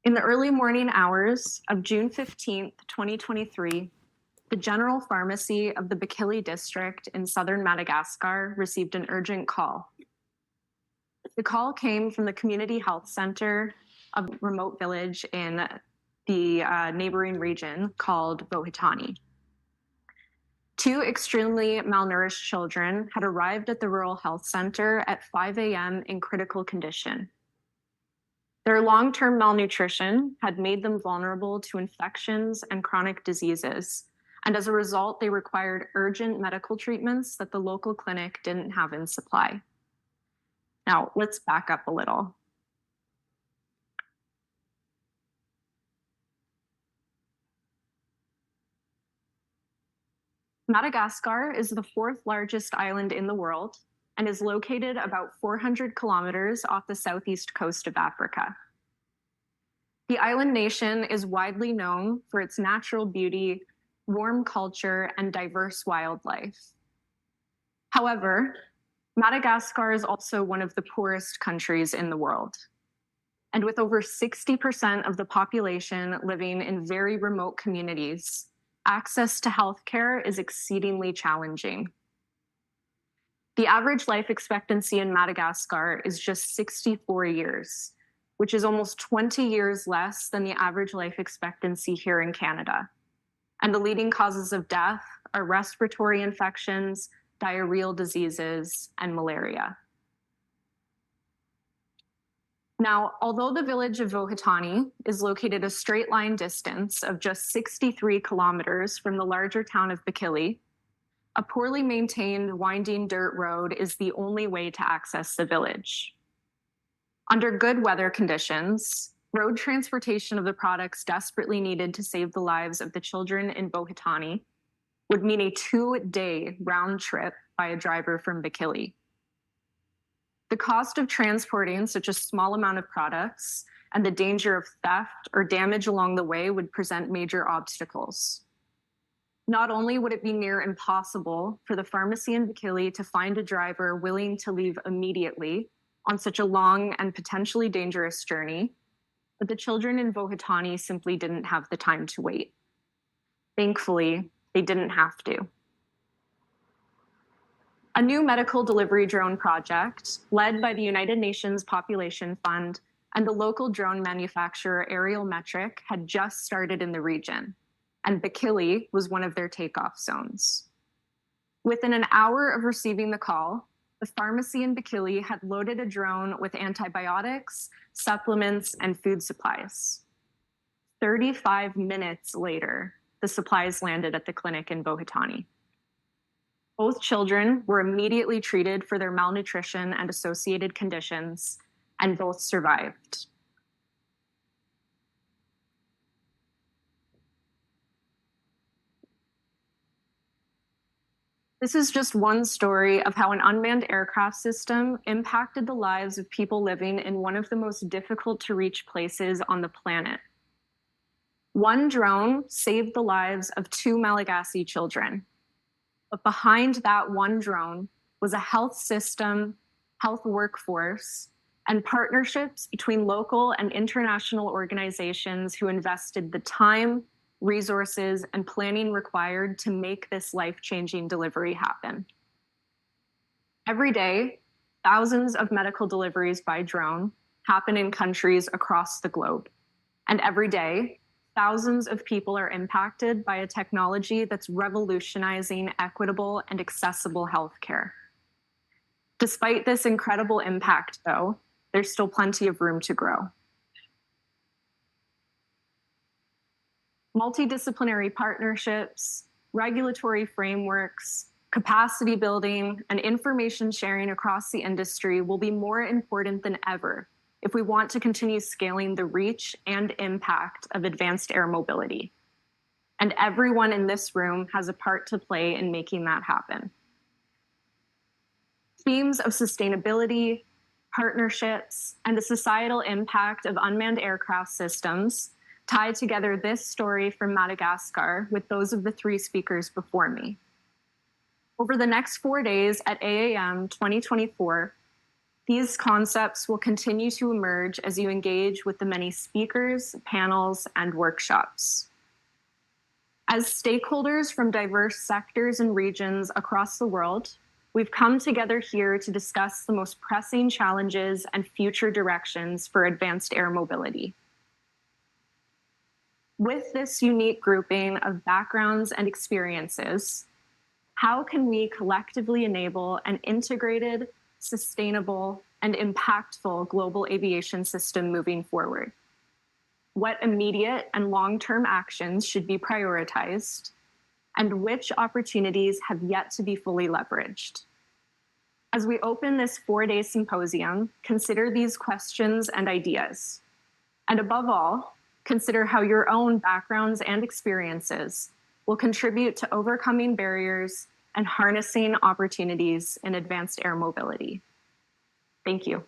In the early morning hours of June 15th, 2023, the General Pharmacy of the Bikili district in southern Madagascar received an urgent call. The call came from the Community Health Center of a remote village in the neighboring region called Bohitani. Two extremely malnourished children had arrived at the rural health center at 5 a.m. in critical condition. Their long-term malnutrition had made them vulnerable to infections and chronic diseases, and as a result, they required urgent medical treatments that the local clinic didn't have in supply. Now, let's back up a little. Madagascar is the fourth largest island in the world and is located about 400 kilometers off the southeast coast of Africa. The island nation is widely known for its natural beauty, warm culture, and diverse wildlife. However, Madagascar is also one of the poorest countries in the world. And with over 60% of the population living in very remote communities, access to healthcare is exceedingly challenging. The average life expectancy in Madagascar is just 64 years, which is almost 20 years less than the average life expectancy here in Canada. And the leading causes of death are respiratory infections, diarrheal diseases, and malaria. Now, although the village of Bohitani is located a straight line distance of just 63 kilometers from the larger town of Bikili, a poorly maintained winding dirt road is the only way to access the village. Under good weather conditions, road transportation of the products desperately needed to save the lives of the children in Bohitani would mean a 2-day round trip by a driver from Bikili. The cost of transporting such a small amount of products and the danger of theft or damage along the way would present major obstacles. Not only would it be near impossible for the pharmacy in Bikili to find a driver willing to leave immediately on such a long and potentially dangerous journey, but the children in Bohitani simply didn't have the time to wait. Thankfully, they didn't have to. A new medical delivery drone project, led by the United Nations Population Fund and the local drone manufacturer Aerial Metric, had just started in the region, and Bikili was one of their takeoff zones. Within an hour of receiving the call, the pharmacy in Bikili had loaded a drone with antibiotics, supplements, and food supplies. 35 minutes later, the supplies landed at the clinic in Bohitani. Both children were immediately treated for their malnutrition and associated conditions, and both survived. This is just one story of how an unmanned aircraft system impacted the lives of people living in one of the most difficult to reach places on the planet. One drone saved the lives of 2 Malagasy children. But behind that one drone was a health system, health workforce, and partnerships between local and international organizations who invested the time, resources, and planning required to make this life-changing delivery happen. Every day, thousands of medical deliveries by drone happen in countries across the globe. And every day, thousands of people are impacted by a technology that's revolutionizing equitable and accessible healthcare. Despite this incredible impact, though, there's still plenty of room to grow. Multidisciplinary partnerships, regulatory frameworks, capacity building, and information sharing across the industry will be more important than ever if we want to continue scaling the reach and impact of advanced air mobility. And everyone in this room has a part to play in making that happen. Themes of sustainability, partnerships, and the societal impact of unmanned aircraft systems tie together this story from Madagascar with those of the 3 speakers before me. Over the next 4 days at AAM 2024, These concepts will continue to emerge as you engage with the many speakers, panels, and workshops. As stakeholders from diverse sectors and regions across the world, we've come together here to discuss the most pressing challenges and future directions for advanced air mobility. With this unique grouping of backgrounds and experiences, how can we collectively enable an integrated, sustainable, and impactful global aviation system moving forward? What immediate and long-term actions should be prioritized? And which opportunities have yet to be fully leveraged? As we open this 4-day symposium, consider these questions and ideas. And above all, consider how your own backgrounds and experiences will contribute to overcoming barriers and harnessing opportunities in advanced air mobility. Thank you.